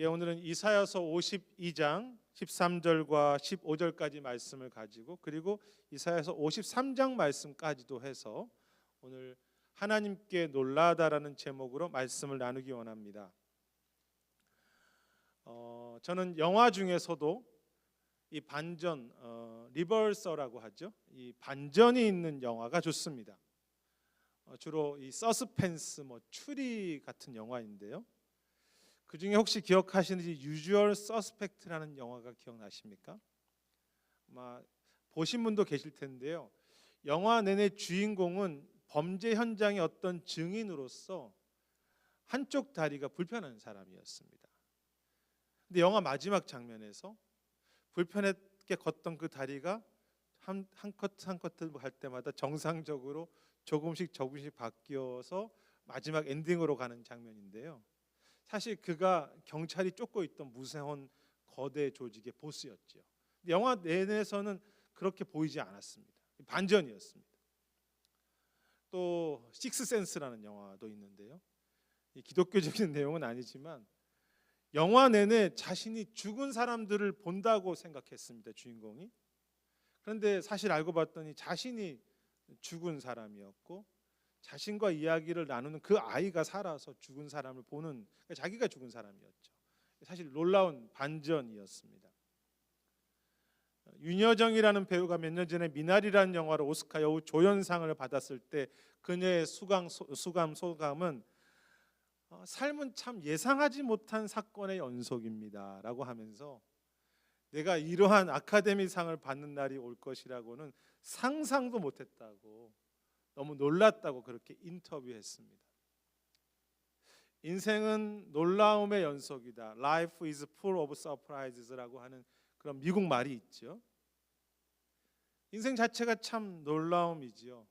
오늘은 이사야서 52장 13절과 15절까지 말씀을 가지고 그리고 이사야서 53장 말씀까지도 해서 오늘 하나님께 놀라다라는 제목으로 말씀을 나누기 원합니다. 저는 영화 중에서도 이 반전, 리버설이라고 하죠. 이 반전이 있는 영화가 좋습니다. 주로 이 서스펜스, 추리 같은 영화인데요. 그 중에 혹시 기억하시는지 유주얼 서스펙트라는 영화가 기억나십니까? 아마 보신 분도 계실 텐데요. 영화 내내 주인공은 범죄 현장의 어떤 증인으로서 한쪽 다리가 불편한 사람이었습니다. 근데 영화 마지막 장면에서 불편하게 걷던 그 다리가 한 커트 한 커트 갈 때마다 정상적으로 조금씩 바뀌어서 마지막 엔딩으로 가는 장면인데요. 사실 그가 경찰이 쫓고 있던 무서운 거대 조직의 보스였죠. 영화 내내에서는 그렇게 보이지 않았습니다. 반전이었습니다. 또 식스센스라는 영화도 있는데요. 기독교적인 내용은 아니지만 영화 내내 자신이 죽은 사람들을 본다고 생각했습니다. 주인공이. 그런데 사실 알고 봤더니 자신이 죽은 사람이었고 자신과 이야기를 나누는 그 아이가 살아서 죽은 사람을 보는, 그러니까 자기가 죽은 사람이었죠. 사실 놀라운 반전이었습니다. 윤여정이라는 배우가 몇 년 전에 미나리라는 영화로 오스카 여우 조연상을 받았을 때 그녀의 소감은 삶은 참 예상하지 못한 사건의 연속입니다 라고 하면서 내가 이러한 아카데미상을 받는 날이 올 것이라고는 상상도 못했다고, 너무 놀랐다고 그렇게 인터뷰했습니다. 인생은 놀라움의 연속이다. Life is full of surprises라고 하는 그런 미국 말이 있죠. 인생 자체가 참 놀라움이지요.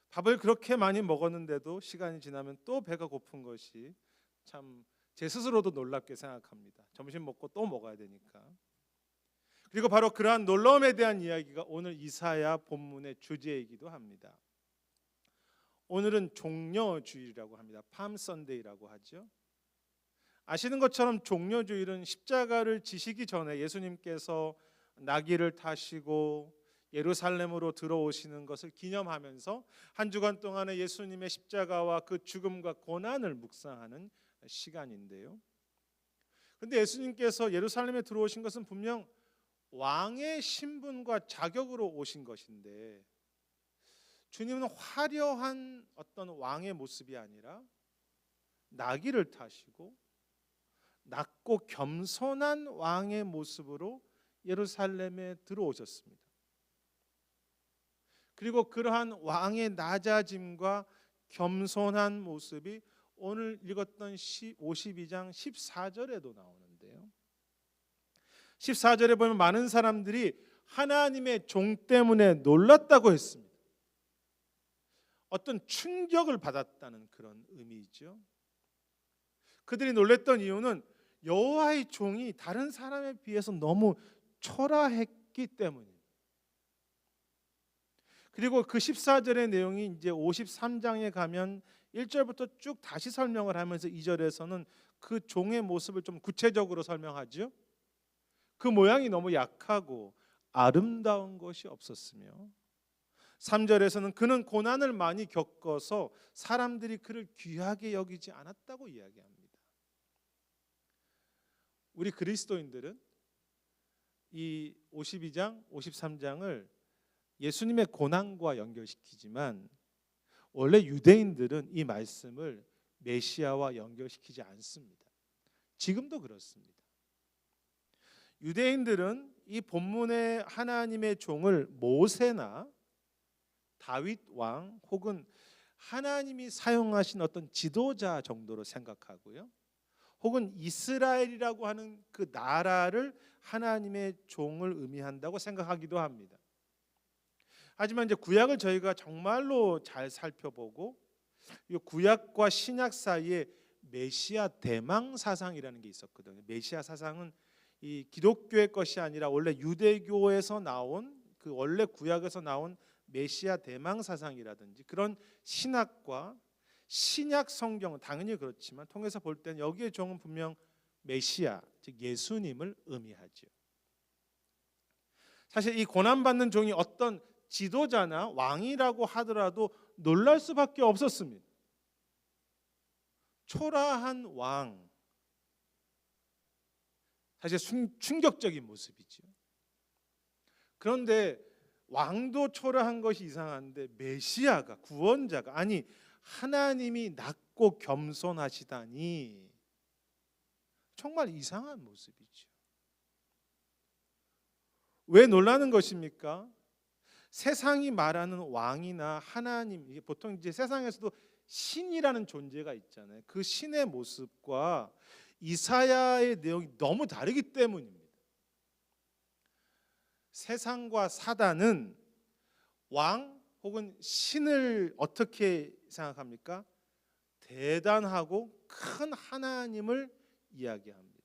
밥을 그렇게 많이 먹었는데도 시간이 지나면 또 배가 고픈 것이 참 제 스스로도 놀랍게 생각합니다. 점심 먹고 또 먹어야 되니까. 그리고 바로 그러한 놀라움에 대한 이야기가 오늘 이사야 본문의 주제이기도 합니다. 오늘은 종려주일이라고 합니다. 팜 선데이라고 하죠. 아시는 것처럼 종려주일은 십자가를 지시기 전에 예수님께서 나귀를 타시고 예루살렘으로 들어오시는 것을 기념하면서 한 주간 동안의 예수님의 십자가와 그 죽음과 고난을 묵상하는 시간인데요. 그런데 예수님께서 예루살렘에 들어오신 것은 분명 왕의 신분과 자격으로 오신 것인데 주님은 화려한 어떤 왕의 모습이 아니라 나귀를 타시고 낮고 겸손한 왕의 모습으로 예루살렘에 들어오셨습니다. 그리고 그러한 왕의 낮아짐과 겸손한 모습이 오늘 읽었던 52장 14절에도 나오는데요. 14절에 보면 많은 사람들이 하나님의 종 때문에 놀랐다고 했습니다. 어떤 충격을 받았다는 그런 의미이죠. 그들이 놀랐던 이유는 여호와의 종이 다른 사람에 비해서 너무 초라했기 때문입니다. 그리고 그 14절의 내용이 이제 53장에 가면 1절부터 쭉 다시 설명을 하면서 2절에서는 그 종의 모습을 좀 구체적으로 설명하죠. 그 모양이 너무 약하고 아름다운 것이 없었으며 3절에서는 그는 고난을 많이 겪어서 사람들이 그를 귀하게 여기지 않았다고 이야기합니다. 우리 그리스도인들은 이 52장, 53장을 예수님의 고난과 연결시키지만 원래 유대인들은 이 말씀을 메시아와 연결시키지 않습니다. 지금도 그렇습니다. 유대인들은 이 본문의 하나님의 종을 모세나 다윗 왕 혹은 하나님이 사용하신 어떤 지도자 정도로 생각하고요. 혹은 이스라엘이라고 하는 그 나라를 하나님의 종을 의미한다고 생각하기도 합니다. 하지만 이제 구약을 저희가 정말로 잘 살펴보고 이 구약과 신약 사이에 메시아 대망 사상이라는 게 있었거든요. 메시아 사상은 이 기독교의 것이 아니라 원래 유대교에서 나온 그 원래 구약에서 나온 메시아 대망 사상이라든지 그런 신학과 신약 성경은 당연히 그렇지만 통해서 볼 때는 여기에 종은 분명 메시아, 즉 예수님을 의미하죠. 사실 이 고난받는 종이 어떤 지도자나 왕이라고 하더라도 놀랄 수밖에 없었습니다. 초라한 왕, 사실 충격적인 모습이죠. 그런데 왕도 초라한 것이 이상한데 메시아가, 구원자가, 아니 하나님이 낮고 겸손하시다니 정말 이상한 모습이죠. 왜 놀라는 것입니까? 세상이 말하는 왕이나 하나님, 이게 보통 이제 세상에서도 신이라는 존재가 있잖아요. 그 신의 모습과 이사야의 내용이 너무 다르기 때문입니다. 세상과 사단은 왕 혹은 신을 어떻게 생각합니까? 대단하고 큰 하나님을 이야기합니다.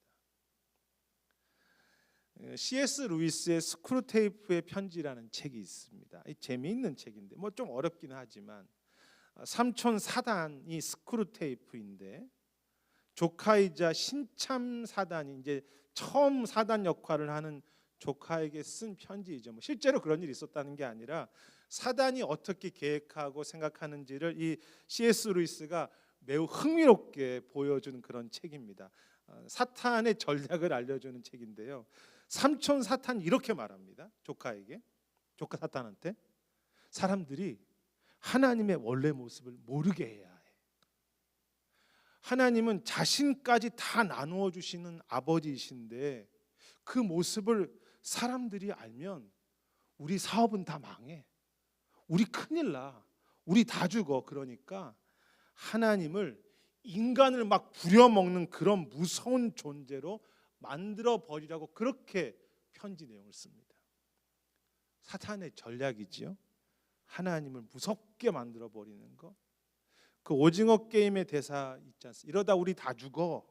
C.S. 루이스의 스크루테이프의 편지라는 책이 있습니다. 재미있는 책인데 뭐 좀 어렵긴 하지만 삼촌 사단이 스크루테이프인데 조카이자 신참 사단이 이제 처음 사단 역할을 하는 조카에게 쓴 편지이죠. 뭐 실제로 그런 일이 있었다는 게 아니라 사단이 어떻게 계획하고 생각하는지를 이 C.S. 루이스가 매우 흥미롭게 보여주는 그런 책입니다. 사탄의 전략을 알려주는 책인데요. 삼촌 사탄이 이렇게 말합니다. 조카에게, 조카 사탄한테 사람들이 하나님의 원래 모습을 모르게 해야 해. 하나님은 자신까지 다 나누어 주시는 아버지이신데 그 모습을 사람들이 알면 우리 사업은 다 망해. 우리 큰일 나. 우리 다 죽어. 그러니까 하나님을 인간을 막 부려먹는 그런 무서운 존재로 만들어 버리라고 그렇게 편지 내용을 씁니다. 사탄의 전략이지요. 하나님을 무섭게 만들어 버리는 거. 그 오징어 게임의 대사 있지 않습니까? 이러다 우리 다 죽어.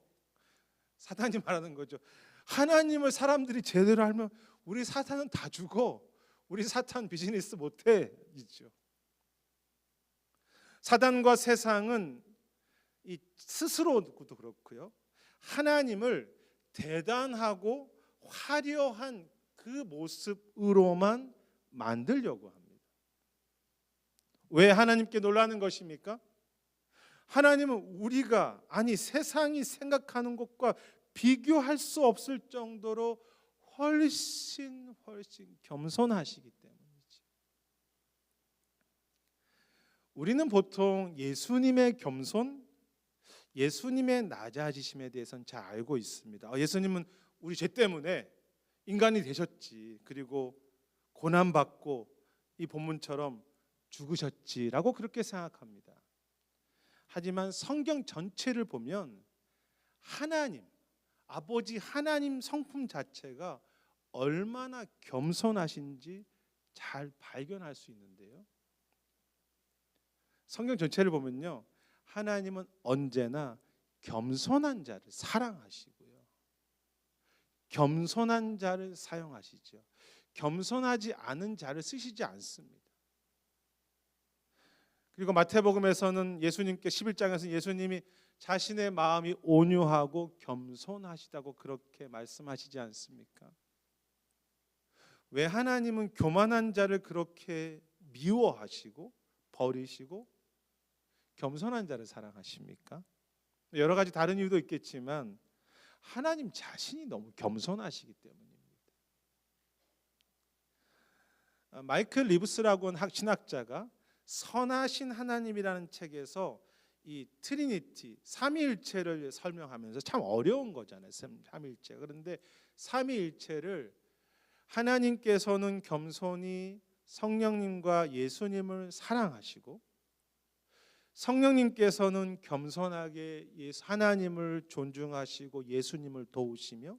사탄이 말하는 거죠. 하나님을 사람들이 제대로 알면 우리 사탄은 다 죽어. 우리 사탄 비즈니스 못해. 있죠. 사단과 세상은 이 스스로도 그렇고요. 하나님을 대단하고 화려한 그 모습으로만 만들려고 합니다. 왜 하나님께 놀라는 것입니까? 하나님은 우리가, 아니 세상이 생각하는 것과 비교할 수 없을 정도로 훨씬 겸손하시기 때문이지. 우리는 보통 예수님의 겸손, 예수님의 낮아지심에 대해서는 잘 알고 있습니다. 예수님은 우리 죄 때문에 인간이 되셨지, 그리고 고난받고 이 본문처럼 죽으셨지라고 그렇게 생각합니다. 하지만 성경 전체를 보면 하나님, 아버지 하나님 성품 자체가 얼마나 겸손하신지 잘 발견할 수 있는데요. 성경 전체를 보면요, 하나님은 언제나 겸손한 자를 사랑하시고요, 겸손한 자를 사용하시죠. 겸손하지 않은 자를 쓰시지 않습니다. 그리고 마태복음에서는 예수님께 11장에서 예수님이 자신의 마음이 온유하고 겸손하시다고 그렇게 말씀하시지 않습니까? 왜 하나님은 교만한 자를 그렇게 미워하시고 버리시고 겸손한 자를 사랑하십니까? 여러 가지 다른 이유도 있겠지만 하나님 자신이 너무 겸손하시기 때문입니다. 마이클 리브스라고 하는 신학자가 선하신 하나님이라는 책에서 이 트리니티, 삼위일체를 설명하면서 참 어려운 거잖아요. 삼위일체. 그런데 삼위일체를 하나님께서는 겸손히 성령님과 예수님을 사랑하시고 성령님께서는 겸손하게 하나님을 존중하시고 예수님을 도우시며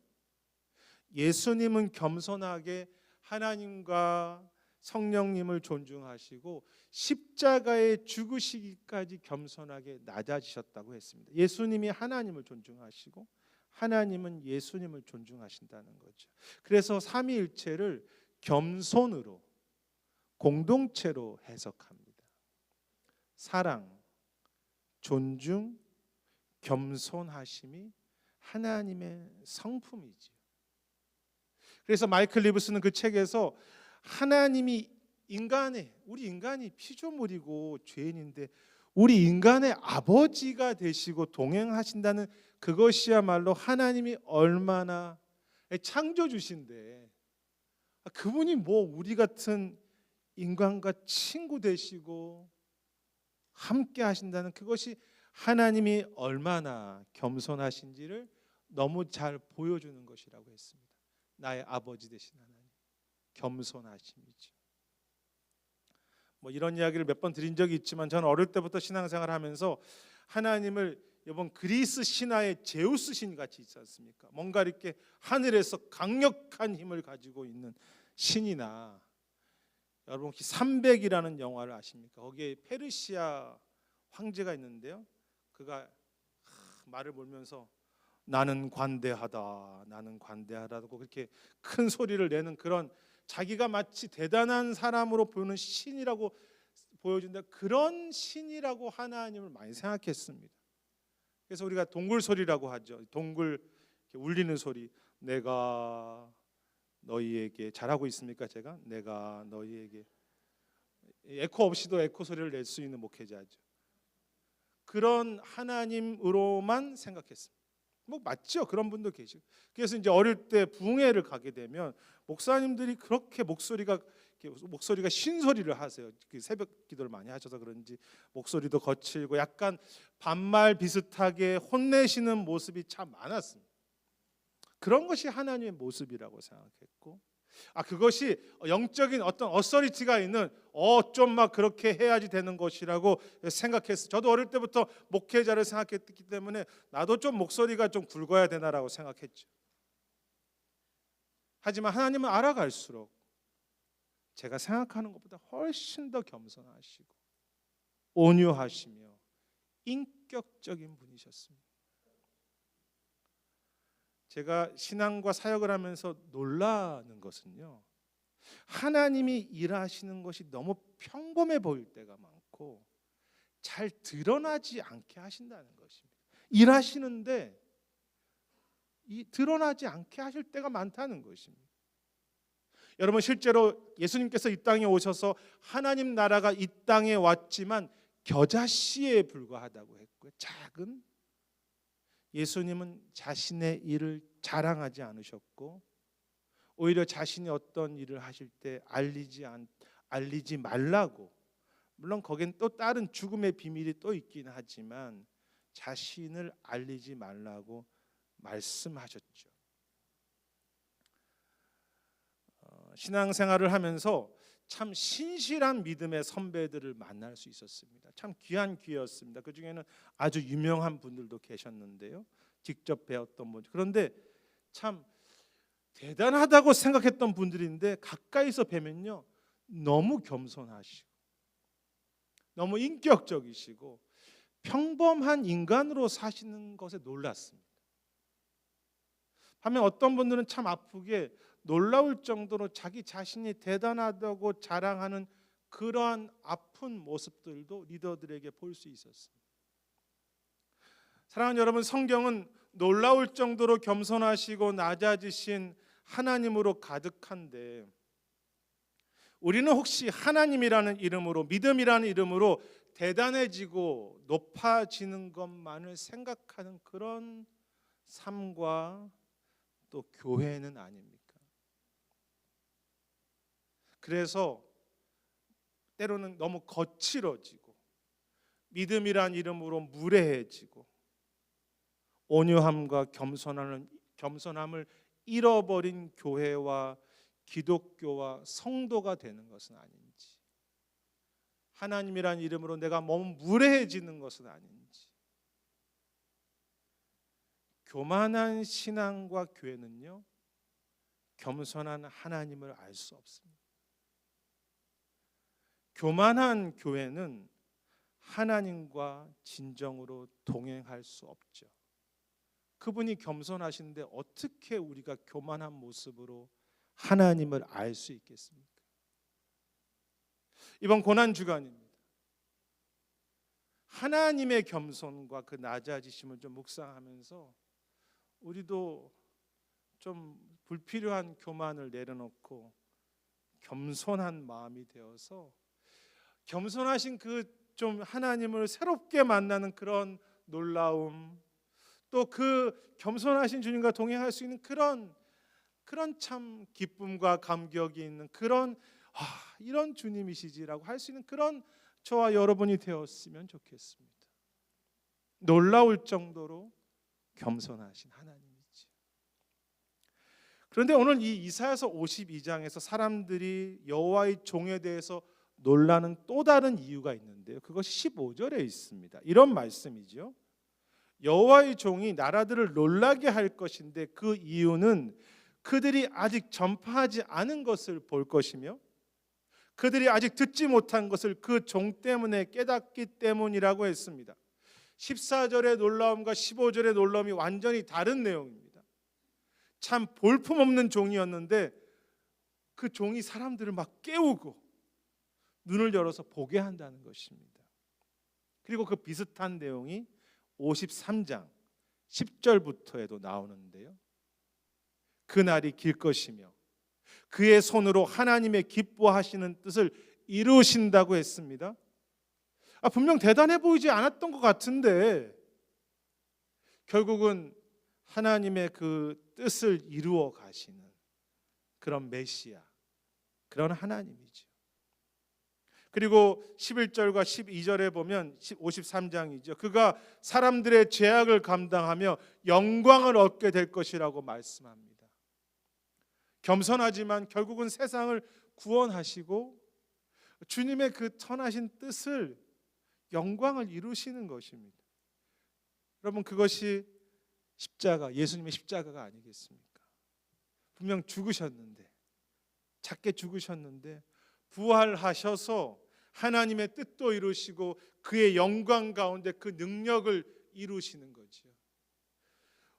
예수님은 겸손하게 하나님과 성령님을 존중하시고 십자가에 죽으시기까지 겸손하게 낮아지셨다고 했습니다. 예수님이 하나님을 존중하시고 하나님은 예수님을 존중하신다는 거죠. 그래서 삼위일체를 겸손으로 공동체로 해석합니다. 사랑, 존중, 겸손하심이 하나님의 성품이지요. 그래서 마이클 리브스는 그 책에서 하나님이 우리 인간이 피조물이고 죄인인데 우리 인간의 아버지가 되시고 동행하신다는 그것이야말로 하나님이 얼마나 창조주신데 그분이 뭐 우리 같은 인간과 친구 되시고 함께 하신다는 그것이 하나님이 얼마나 겸손하신지를 너무 잘 보여주는 것이라고 했습니다. 나의 아버지 되신 하나님, 겸손하심이죠. 뭐 이런 이야기를 몇 번 드린 적이 있지만 저는 어릴 때부터 신앙생활을 하면서 하나님을 이번 그리스 신화의 제우스 신 같이 있지 않습니까? 뭔가 이렇게 하늘에서 강력한 힘을 가지고 있는 신이나 여러분 혹시 300이라는 영화를 아십니까? 거기에 페르시아 황제가 있는데요. 그가 말을 몰면서 나는 관대하다, 나는 관대하다고 그렇게 큰 소리를 내는 그런 자기가 마치 대단한 사람으로 보이는 신이라고 보여준다. 그런 신이라고 하나님을 많이 생각했습니다. 그래서 우리가 동굴 소리라고 하죠. 동굴 울리는 소리. 내가 너희에게 잘하고 있습니까? 제가 내가 너희에게 에코 없이도 에코 소리를 낼 수 있는 목회자죠. 그런 하나님으로만 생각했습니다. 뭐 맞죠? 그런 분도 계시고. 그래서 이제 어릴 때 부흥회를 가게 되면 목사님들이 그렇게 목소리가 신소리를 하세요. 새벽 기도를 많이 하셔서 그런지 목소리도 거칠고 약간 반말 비슷하게 혼내시는 모습이 참 많았습니다. 그런 것이 하나님의 모습이라고 생각했고, 그것이 영적인 어떤 어서리티가 있는 좀 막 그렇게 해야지 되는 것이라고 생각했어요. 저도 어릴 때부터 목회자를 생각했기 때문에 나도 좀 목소리가 좀 굵어야 되나라고 생각했죠. 하지만 하나님은 알아갈수록 제가 생각하는 것보다 훨씬 더 겸손하시고 온유하시며 인격적인 분이셨습니다. 제가 신앙과 사역을 하면서 놀라는 것은요, 하나님이 일하시는 것이 너무 평범해 보일 때가 많고 잘 드러나지 않게 하신다는 것입니다. 일하시는데 드러나지 않게 하실 때가 많다는 것입니다. 여러분 실제로 예수님께서 이 땅에 오셔서 하나님 나라가 이 땅에 왔지만 겨자씨에 불과하다고 했고요. 작은 예수님은 자신의 일을 자랑하지 않으셨고 오히려 자신이 어떤 일을 하실 때 알리지 말라고, 물론 거긴 또 다른 죽음의 비밀이 또 있긴 하지만 자신을 알리지 말라고 말씀하셨죠. 신앙생활을 하면서 참 신실한 믿음의 선배들을 만날 수 있었습니다. 참 귀한 기회였습니다. 그 중에는 아주 유명한 분들도 계셨는데요. 직접 배웠던 분. 그런데 참 대단하다고 생각했던 분들인데 가까이서 뵈면요, 너무 겸손하시고 너무 인격적이시고 평범한 인간으로 사시는 것에 놀랐습니다. 반면 어떤 분들은 참 아프게 놀라울 정도로 자기 자신이 대단하다고 자랑하는 그러한 아픈 모습들도 리더들에게 볼 수 있었습니다. 사랑하는 여러분, 성경은 놀라울 정도로 겸손하시고 낮아지신 하나님으로 가득한데 우리는 혹시 하나님이라는 이름으로, 믿음이라는 이름으로 대단해지고 높아지는 것만을 생각하는 그런 삶과 또 교회는 아닙니까? 그래서 때로는 너무 거칠어지고 믿음이란 이름으로 무례해지고 온유함과 겸손함을 잃어버린 교회와 기독교와 성도가 되는 것은 아닌지, 하나님이란 이름으로 내가 너무 무례해지는 것은 아닌지. 교만한 신앙과 교회는요, 겸손한 하나님을 알 수 없습니다. 교만한 교회는 하나님과 진정으로 동행할 수 없죠. 그분이 겸손하신데 어떻게 우리가 교만한 모습으로 하나님을 알 수 있겠습니까? 이번 고난 주간입니다. 하나님의 겸손과 그 낮아지심을 좀 묵상하면서 우리도 좀 불필요한 교만을 내려놓고 겸손한 마음이 되어서 겸손하신 그 좀 하나님을 새롭게 만나는 그런 놀라움, 또 그 겸손하신 주님과 동행할 수 있는 그런 참 기쁨과 감격이 있는 그런 이런 주님이시지라고 할 수 있는 그런 저와 여러분이 되었으면 좋겠습니다. 놀라울 정도로 겸손하신 하나님이지. 그런데 오늘 이 이사야서 52장에서 사람들이 여호와의 종에 대해서 놀라는 또 다른 이유가 있는데요. 그것이 15절에 있습니다. 이런 말씀이죠. 여호와의 종이 나라들을 놀라게 할 것인데 그 이유는 그들이 아직 전파하지 않은 것을 볼 것이며 그들이 아직 듣지 못한 것을 그 종 때문에 깨닫기 때문이라고 했습니다. 14절의 놀라움과 15절의 놀라움이 완전히 다른 내용입니다. 참 볼품없는 종이었는데 그 종이 사람들을 막 깨우고 눈을 열어서 보게 한다는 것입니다. 그리고 그 비슷한 내용이 53장 10절부터에도 나오는데요. 그날이 길 것이며 그의 손으로 하나님의 기뻐하시는 뜻을 이루신다고 했습니다. 분명 대단해 보이지 않았던 것 같은데 결국은 하나님의 그 뜻을 이루어 가시는 그런 메시아, 그런 하나님이죠. 그리고 11절과 12절에 보면 53장이죠. 그가 사람들의 죄악을 감당하며 영광을 얻게 될 것이라고 말씀합니다. 겸손하지만 결국은 세상을 구원하시고 주님의 그 선하신 뜻을 영광을 이루시는 것입니다. 여러분, 그것이 십자가, 예수님의 십자가가 아니겠습니까? 분명 죽으셨는데, 작게 죽으셨는데 부활하셔서 하나님의 뜻도 이루시고 그의 영광 가운데 그 능력을 이루시는 거지요.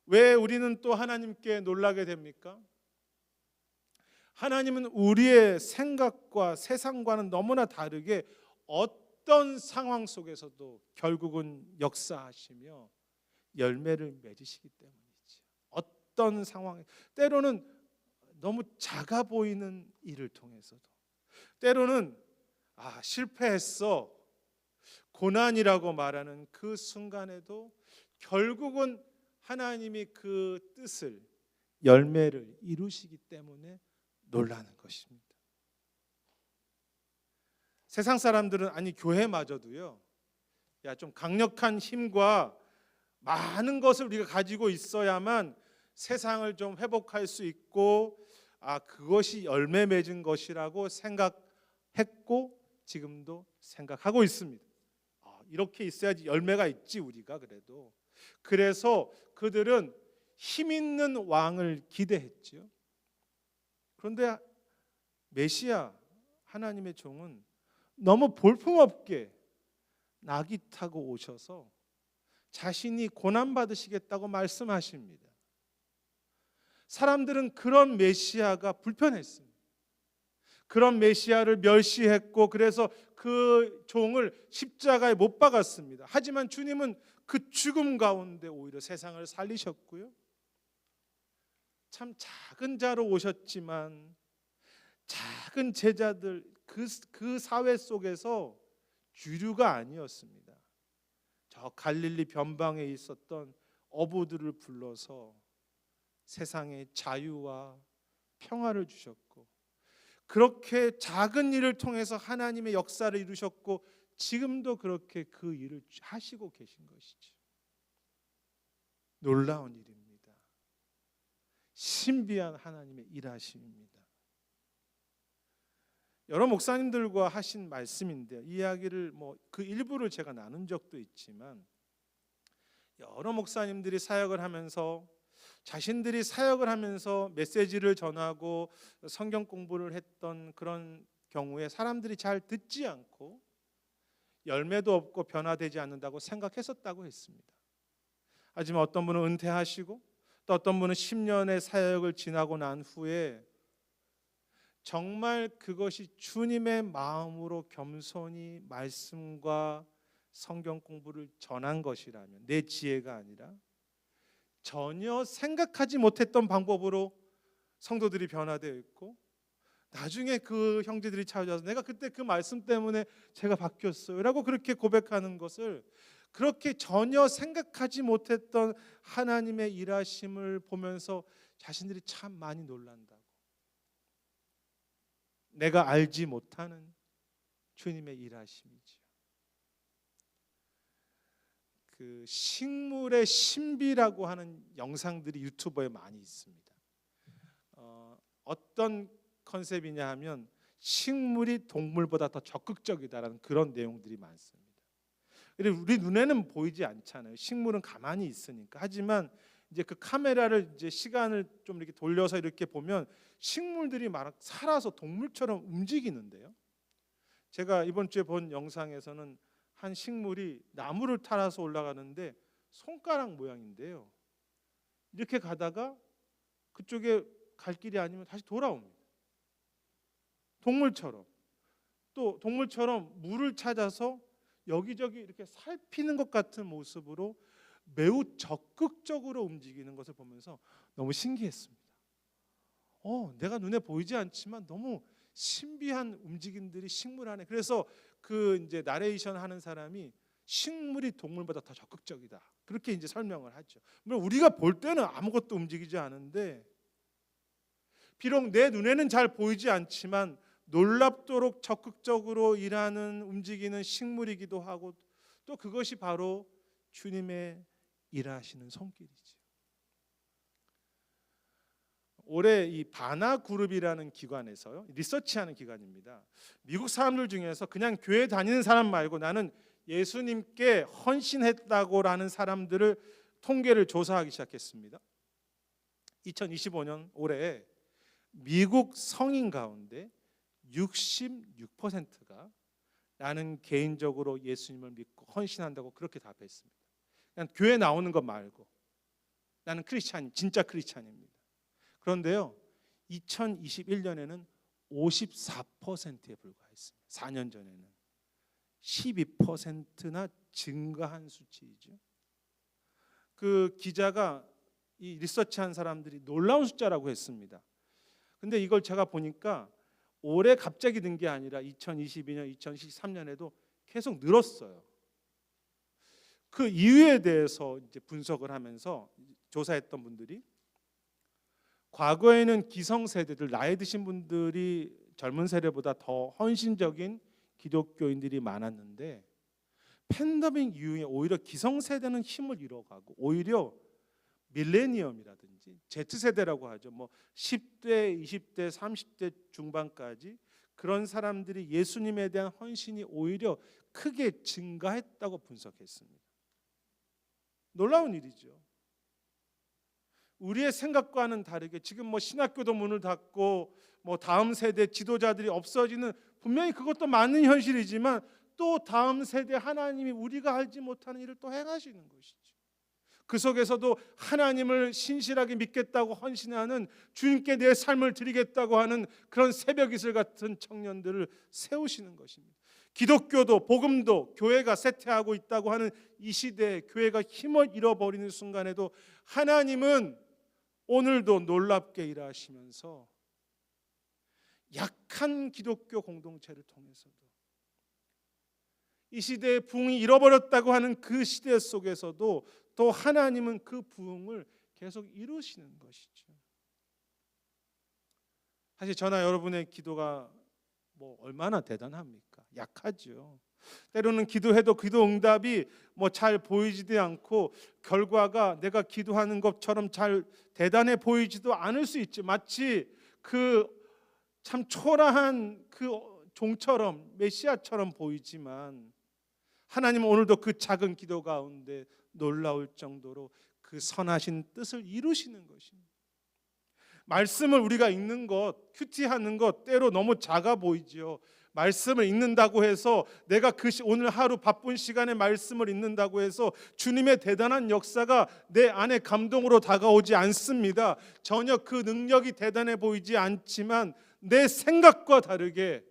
왜 우리는 또 하나님께 놀라게 됩니까? 하나님은 우리의 생각과 세상과는 너무나 다르게 어떤 상황 속에서도 결국은 역사하시며 열매를 맺으시기 때문이죠. 어떤 상황, 때로는 너무 작아 보이는 일을 통해서도, 때로는 실패했어, 고난이라고 말하는 그 순간에도 결국은 하나님이 그 뜻을, 열매를 이루시기 때문에 놀라는 것입니다. 세상 사람들은, 아니 교회마저도요, 좀 강력한 힘과 많은 것을 우리가 가지고 있어야만 세상을 좀 회복할 수 있고 그것이 열매 맺은 것이라고 생각했고 지금도 생각하고 있습니다. 이렇게 있어야지 열매가 있지 우리가. 그래서 그들은 힘 있는 왕을 기대했죠. 그런데 메시아 하나님의 종은 너무 볼품없게 나귀 타고 오셔서 자신이 고난받으시겠다고 말씀하십니다. 사람들은 그런 메시아가 불편했습니다. 그런 메시아를 멸시했고 그래서 그 종을 십자가에 못 박았습니다. 하지만 주님은 그 죽음 가운데 오히려 세상을 살리셨고요. 참 작은 자로 오셨지만 작은 제자들, 그 사회 속에서 주류가 아니었습니다. 저 갈릴리 변방에 있었던 어부들을 불러서 세상에 자유와 평화를 주셨고 그렇게 작은 일을 통해서 하나님의 역사를 이루셨고 지금도 그렇게 그 일을 하시고 계신 것이죠. 놀라운 일입니다. 신비한 하나님의 일하심입니다. 여러 목사님들과 하신 말씀인데 이 이야기를 그 일부를 제가 나눈 적도 있지만 여러 목사님들이 사역을 하면서 자신들이 사역을 하면서 메시지를 전하고 성경 공부를 했던 그런 경우에 사람들이 잘 듣지 않고 열매도 없고 변화되지 않는다고 생각했었다고 했습니다. 하지만 어떤 분은 은퇴하시고 또 어떤 분은 10년의 사역을 지나고 난 후에 정말 그것이 주님의 마음으로 겸손히 말씀과 성경 공부를 전한 것이라면 내 지혜가 아니라 전혀 생각하지 못했던 방법으로 성도들이 변화되어 있고, 나중에 그 형제들이 찾아와서 내가 그때 그 말씀 때문에 제가 바뀌었어요 라고 그렇게 고백하는 것을, 그렇게 전혀 생각하지 못했던 하나님의 일하심을 보면서 자신들이 참 많이 놀란다고. 내가 알지 못하는 주님의 일하심이죠. 그 식물의 신비라고 하는 영상들이 유튜버에 많이 있습니다. 어떤 컨셉이냐 하면 식물이 동물보다 더 적극적이다라는 그런 내용들이 많습니다. 우리 눈에는 보이지 않잖아요. 식물은 가만히 있으니까. 하지만 이제 그 카메라를 이제 시간을 좀 이렇게 돌려서 이렇게 보면 식물들이 막 살아서 동물처럼 움직이는데요. 제가 이번 주에 본 영상에서는 한 식물이 나무를 타라서 올라가는데 손가락 모양인데요. 이렇게 가다가 그쪽에 갈 길이 아니면 다시 돌아옵니다. 동물처럼. 또 동물처럼 물을 찾아서 여기저기 이렇게 살피는 것 같은 모습으로 매우 적극적으로 움직이는 것을 보면서 너무 신기했습니다. 내가 눈에 보이지 않지만 너무 신비한 움직임들이 식물 안에. 그래서 그 이제 나레이션 하는 사람이 식물이 동물보다 더 적극적이다, 그렇게 이제 설명을 하죠. 물론 우리가 볼 때는 아무것도 움직이지 않은데, 비록 내 눈에는 잘 보이지 않지만 놀랍도록 적극적으로 일하는, 움직이는 식물이기도 하고, 또 그것이 바로 주님의 일하시는 손길이죠. 올해 이 바나 그룹이라는 기관에서요, 리서치하는 기관입니다. 미국 사람들 중에서 그냥 교회 다니는 사람 말고 나는 예수님께 헌신했다고라는 사람들을 통계를 조사하기 시작했습니다. 2025년 올해 미국 성인 가운데 66%가 나는 개인적으로 예수님을 믿고 헌신한다고 그렇게 답했습니다. 그냥 교회 나오는 것 말고 나는 크리스찬, 진짜 크리스찬입니다. 그런데요, 2021년에는 54%에 불과했습니다. 4년 전에는 12%나 증가한 수치이죠. 그 기자가 이 리서치한 사람들이 놀라운 숫자라고 했습니다. 근데 이걸 제가 보니까 올해 갑자기 는 게 아니라 2022년, 2023년에도 계속 늘었어요. 그 이유에 대해서 이제 분석을 하면서 조사했던 분들이, 과거에는 기성세대들, 나이 드신 분들이 젊은 세대보다 더 헌신적인 기독교인들이 많았는데, 팬데믹 이후에 오히려 기성세대는 힘을 잃어가고 오히려 밀레니엄이라든지 Z세대라고 하죠. 10대, 20대, 30대 중반까지 그런 사람들이 예수님에 대한 헌신이 오히려 크게 증가했다고 분석했습니다. 놀라운 일이죠. 우리의 생각과는 다르게 지금 신학교도 문을 닫고 다음 세대 지도자들이 없어지는, 분명히 그것도 맞는 현실이지만 또 다음 세대 하나님이 우리가 알지 못하는 일을 또 행하시는 것이죠. 그 속에서도 하나님을 신실하게 믿겠다고 헌신하는, 주님께 내 삶을 드리겠다고 하는 그런 새벽이슬 같은 청년들을 세우시는 것입니다. 기독교도 복음도 교회가 쇠퇴하고 있다고 하는 이 시대에 교회가 힘을 잃어버리는 순간에도 하나님은 오늘도 놀랍게 일하시면서 약한 기독교 공동체를 통해서도, 이 시대의 부흥이 잃어버렸다고 하는 그 시대 속에서도 또 하나님은 그 부흥을 계속 이루시는 것이죠. 사실 저나 여러분의 기도가 얼마나 대단합니까? 약하죠. 때로는 기도해도 기도 응답이 잘 보이지도 않고 결과가 내가 기도하는 것처럼 잘 대단해 보이지도 않을 수 있죠. 마치 그 참 초라한 그 종처럼, 메시아처럼 보이지만 하나님은 오늘도 그 작은 기도 가운데 놀라울 정도로 그 선하신 뜻을 이루시는 것입니다. 말씀을 우리가 읽는 것, 큐티하는 것 때로 너무 작아 보이지요. 말씀을 읽는다고 해서 내가 오늘 하루 바쁜 시간에 말씀을 읽는다고 해서 주님의 대단한 역사가 내 안에 감동으로 다가오지 않습니다. 전혀 그 능력이 대단해 보이지 않지만 내 생각과 다르게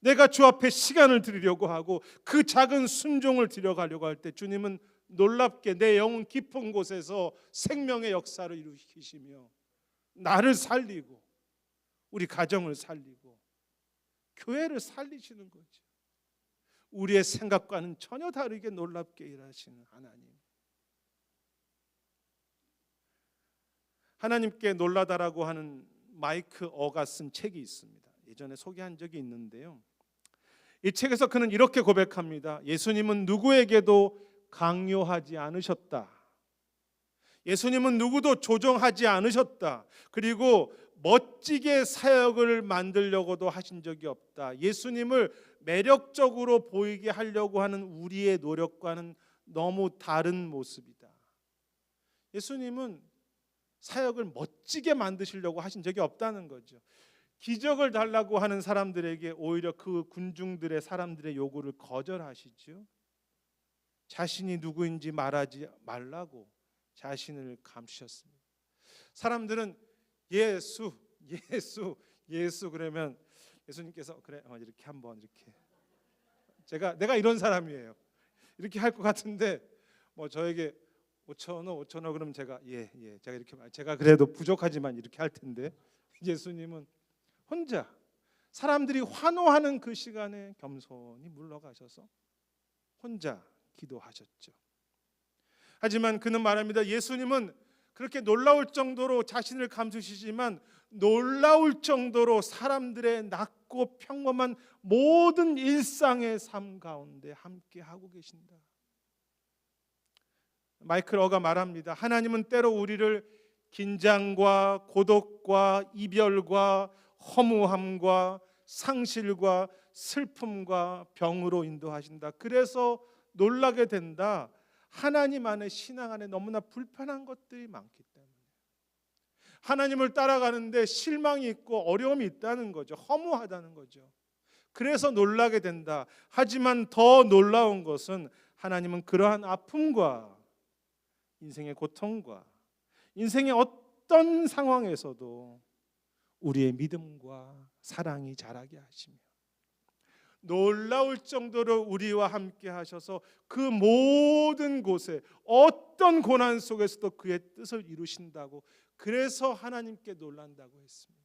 내가 주 앞에 시간을 드리려고 하고 그 작은 순종을 드려가려고 할 때 주님은 놀랍게 내 영혼 깊은 곳에서 생명의 역사를 일으키시며 나를 살리고 우리 가정을 살리고 교회를 살리시는 거죠. 우리의 생각과는 전혀 다르게 놀랍게 일하시는 하나님. 하나님께 놀라다라고 하는 마이크 어가 쓴 책이 있습니다. 예전에 소개한 적이 있는데요. 이 책에서 그는 이렇게 고백합니다. 예수님은 누구에게도 강요하지 않으셨다. 예수님은 누구도 조종하지 않으셨다. 그리고 멋지게 사역을 만들려고도 하신 적이 없다. 예수님을 매력적으로 보이게 하려고 하는 우리의 노력과는 너무 다른 모습이다. 예수님은 사역을 멋지게 만드시려고 하신 적이 없다는 거죠. 기적을 달라고 하는 사람들에게 오히려 그 군중들의 사람들의 요구를 거절하시죠. 자신이 누구인지 말하지 말라고 자신을 감추셨습니다. 사람들은 예수 그러면 예수님께서 그래 이렇게 한번 이렇게 내가 이런 사람이에요. 이렇게 할 것 같은데 뭐 저에게 5,000원 그러면 제가 제가 이렇게 제가 그래도 부족하지만 이렇게 할 텐데 예수님은 혼자 사람들이 환호하는 그 시간에 겸손히 물러가셔서 혼자 기도하셨죠. 하지만 그는 말합니다. 예수님은 그렇게 놀라울 정도로 자신을 감추시지만 놀라울 정도로 사람들의 낮고 평범한 모든 일상의 삶 가운데 함께 하고 계신다. 마이클 어가 말합니다. 하나님은 때로 우리를 긴장과 고독과 이별과 허무함과 상실과 슬픔과 병으로 인도하신다. 그래서 놀라게 된다. 하나님 안에 신앙 안에 너무나 불편한 것들이 많기 때문에 하나님을 따라가는데 실망이 있고 어려움이 있다는 거죠. 허무하다는 거죠. 그래서 놀라게 된다. 하지만 더 놀라운 것은 하나님은 그러한 아픔과 인생의 고통과 인생의 어떤 상황에서도 우리의 믿음과 사랑이 자라게 하시며 놀라울 정도로 우리와 함께 하셔서 그 모든 곳에 어떤 고난 속에서도 그의 뜻을 이루신다고, 그래서 하나님께 놀란다고 했습니다.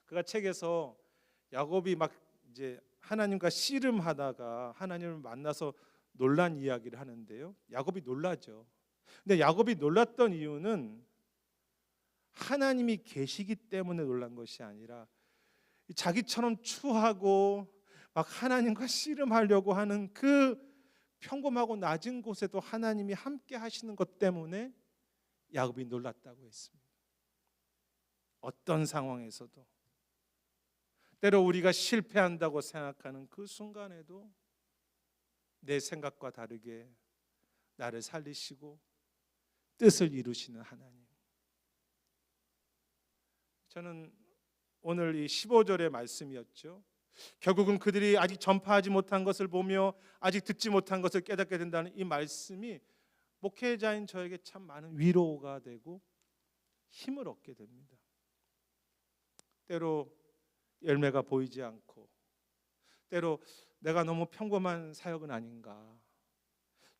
그가 책에서 야곱이 막 이제 하나님과 씨름하다가 하나님을 만나서 놀란 이야기를 하는데요. 야곱이 놀라죠. 근데 야곱이 놀랐던 이유는 하나님이 계시기 때문에 놀란 것이 아니라 자기처럼 추하고 막 하나님과 씨름하려고 하는 그 평범하고 낮은 곳에도 하나님이 함께 하시는 것 때문에 야곱이 놀랐다고 했습니다. 어떤 상황에서도 때로 우리가 실패한다고 생각하는 그 순간에도 내 생각과 다르게 나를 살리시고 뜻을 이루시는 하나님. 저는 오늘 이 15절의 말씀이었죠. 결국은 그들이 아직 전파하지 못한 것을 보며 아직 듣지 못한 것을 깨닫게 된다는 이 말씀이 목회자인 저에게 참 많은 위로가 되고 힘을 얻게 됩니다. 때로 열매가 보이지 않고 때로 내가 너무 평범한 사역은 아닌가,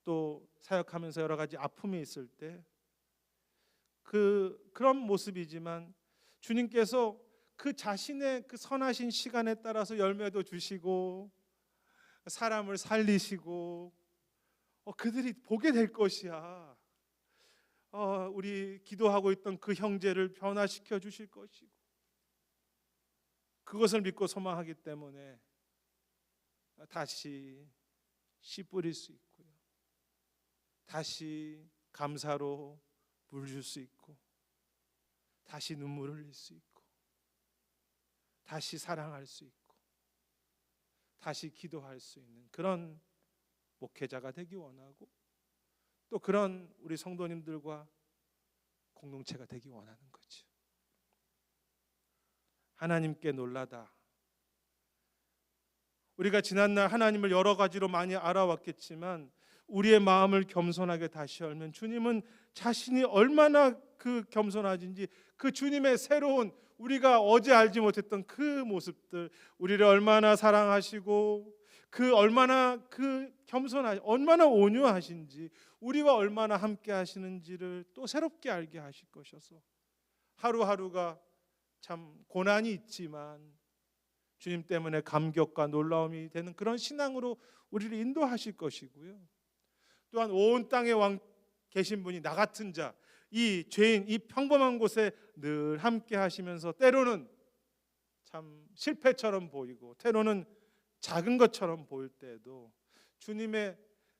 또 사역하면서 여러 가지 아픔이 있을 때 그런 모습이지만 주님께서 그 자신의 그 선하신 시간에 따라서 열매도 주시고 사람을 살리시고 그들이 보게 될 것이야. 우리 기도하고 있던 그 형제를 변화시켜 주실 것이고, 그것을 믿고 소망하기 때문에 다시 씨 뿌릴 수 있고요, 다시 감사로 물 줄 수 있고, 다시 눈물을 흘릴 수 있고, 다시 사랑할 수 있고, 다시 기도할 수 있는 그런 목회자가 되기 원하고, 또 그런 우리 성도님들과 공동체가 되기 원하는 거죠. 하나님께 놀라다. 우리가 지난날 하나님을 여러 가지로 많이 알아왔겠지만 우리의 마음을 겸손하게 다시 열면 주님은 자신이 얼마나 그 겸손하신지, 그 주님의 새로운, 우리가 어제 알지 못했던 그 모습들, 우리를 얼마나 사랑하시고 그 얼마나 그 겸손하시, 얼마나 온유하신지, 우리와 얼마나 함께 하시는지를 또 새롭게 알게 하실 것이어서 하루하루가 참 고난이 있지만 주님 때문에 감격과 놀라움이 되는 그런 신앙으로 우리를 인도하실 것이고요. 또한 온 땅에 왕 계신 분이 나 같은 자, 이 죄인, 이 평범한 곳에 늘 함께 하시면서 때로는 참 실패처럼 보이고 때로는 작은 것처럼 보일 때에도 주님의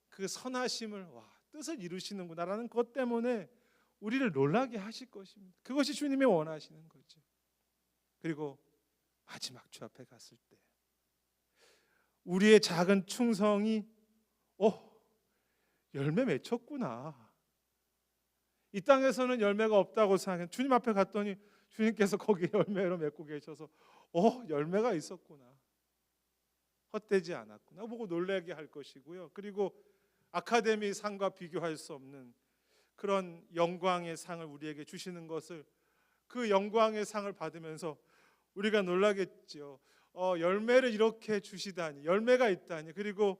그 선하심을 뜻을 이루시는구나라는 것 때문에 우리를 놀라게 하실 것입니다. 그것이 주님이 원하시는 거죠. 그리고 마지막 주 앞에 갔을 때 우리의 작은 충성이 열매 맺혔구나. 이 땅에서는 열매가 없다고 생각해 주님 앞에 갔더니 주님께서 거기에 열매로 맺고 계셔서 열매가 있었구나, 헛되지 않았구나 보고 놀라게 할 것이고요. 그리고 아카데미 상과 비교할 수 없는 그런 영광의 상을 우리에게 주시는 것을, 그 영광의 상을 받으면서 우리가 놀라겠죠. 열매를 이렇게 주시다니, 열매가 있다니, 그리고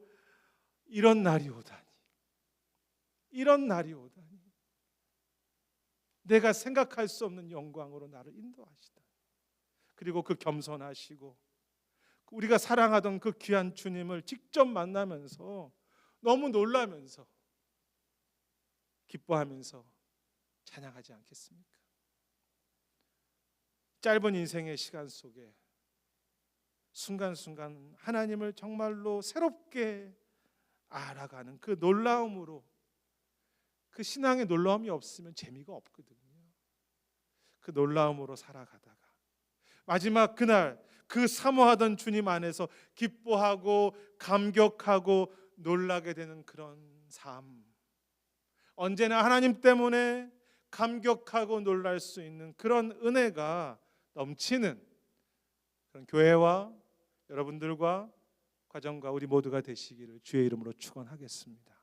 이런 날이 오다니, 이런 날이 오다니, 내가 생각할 수 없는 영광으로 나를 인도하시다. 그리고 그 겸손하시고 우리가 사랑하던 그 귀한 주님을 직접 만나면서 너무 놀라면서 기뻐하면서 찬양하지 않겠습니까? 짧은 인생의 시간 속에 순간순간 하나님을 정말로 새롭게 알아가는 그 놀라움으로, 그 신앙의 놀라움이 없으면 재미가 없거든요. 그 놀라움으로 살아가다가 마지막 그날 그 사모하던 주님 안에서 기뻐하고 감격하고 놀라게 되는 그런 삶, 언제나 하나님 때문에 감격하고 놀랄 수 있는 그런 은혜가 넘치는 그런 교회와 여러분들과 가정과 우리 모두가 되시기를 주의 이름으로 축원하겠습니다.